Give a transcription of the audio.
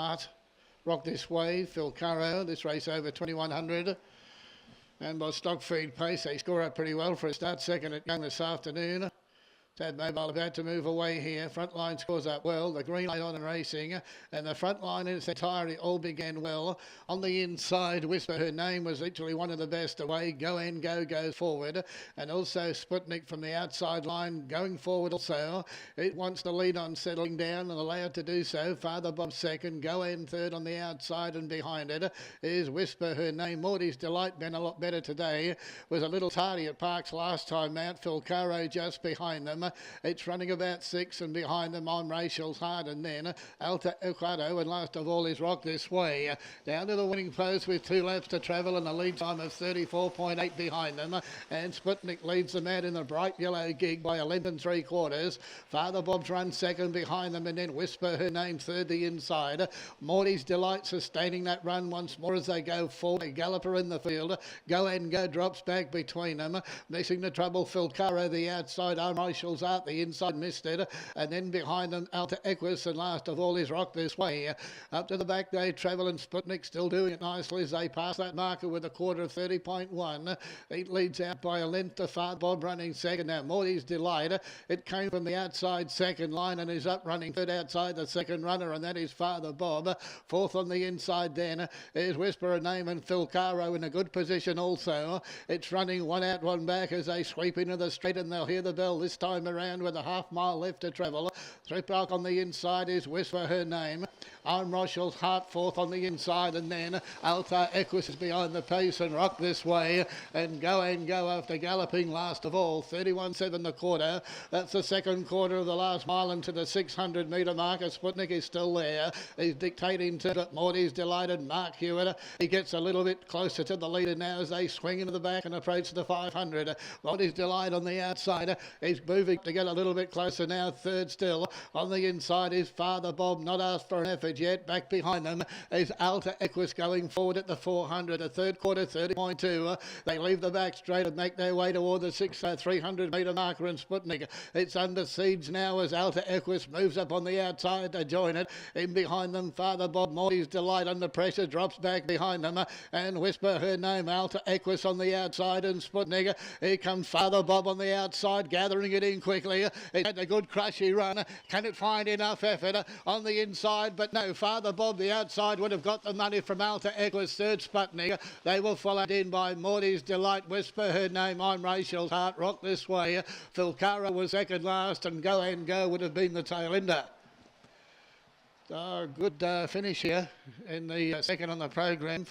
Heart. Rock This Way, Phil Currow, this race over 2100. AMBOS stock feed pace, they score up pretty well for a start. Second at Young this afternoon. Tad Mobile about to move away here. Front line scores up well. The green light on and racing. And the front line in its entirety all began well. On the inside, Whisper Her Name was literally one of the best away. Go and Go goes forward. And also Sputnik from the outside line going forward also. It wants the lead on settling down and allowed to do so. Father Bob second. Go and third on the outside, and behind it is Whisper Her Name. Morty's Delight been a lot better today. Was a little tardy at Parks last time out. Phil Currow just behind them. It's running about 6, and behind them on Rachel's Heart, and then Alta Ecuador, and last of all is Rock This Way. Down to the winning post with 2 laps to travel and a lead time of 34.8 behind them, and Sputnik leads them out in the bright yellow gig by 11 and 3/4. Father Bob's run second behind them, and then Whisper Her Name third the inside. Morty's Delight sustaining that run once more as they go forward. A galloper in the field. Go and Go drops back between them. Missing the trouble, Phil Currow the outside. Rachel's Art the inside missed it, and then behind them Alta Equus, and last of all is Rock This Way. Up to the back they travel, and Sputnik still doing it nicely as they pass that marker with a quarter of 30.1. It leads out by a length to Father Bob running second. Now Morty's Delight, it came from the outside second line and is up running third outside the second runner, and that is Father Bob. Fourth on the inside then is Whisper Her Name, and Phil Currow in a good position also. It's running one out one back as they sweep into the straight, and they'll hear the bell this time around with a half-mile left to travel. Three-block on the inside is Whisper Her Name. I'm Rochel's Heart fourth on the inside, and then Alta Equus is behind the pace, and Rock This Way and Go after galloping last of all. 31.7 the quarter. That's the second quarter of the last mile into the 600-metre marker. Sputnik is still there. He's dictating to it. Morty's Delighted. Mark Hewitt, he gets a little bit closer to the leader now as they swing into the back and approach the 500. Morty's Delight on the outside. He's moving to get a little bit closer now. Third still. On the inside is Father Bob, not asked for an effort yet. Back behind them is Alta Equus going forward at the 400. A third quarter, 30.2. They leave the back straight and make their way toward the 300-metre marker, and Sputnik, it's under siege now as Alta Equus moves up on the outside to join it. In behind them, Father Bob, Morty's Delight under pressure, drops back behind them, and Whisper Her Name. Alta Equus on the outside, and Sputnik. Here comes Father Bob on the outside, gathering it in quickly. It had a good crushy run. Can it find enough effort on the inside? But no, Father Bob, the outside, would have got the money from Alta Equus. Third Sputnik. They were followed in by Morty's Delight, Whisper Her Name, I'm Rachel's Heart, Rock This Way. Phil Currow was second last, and Go would have been the tail ender. Good finish here in the second on the program.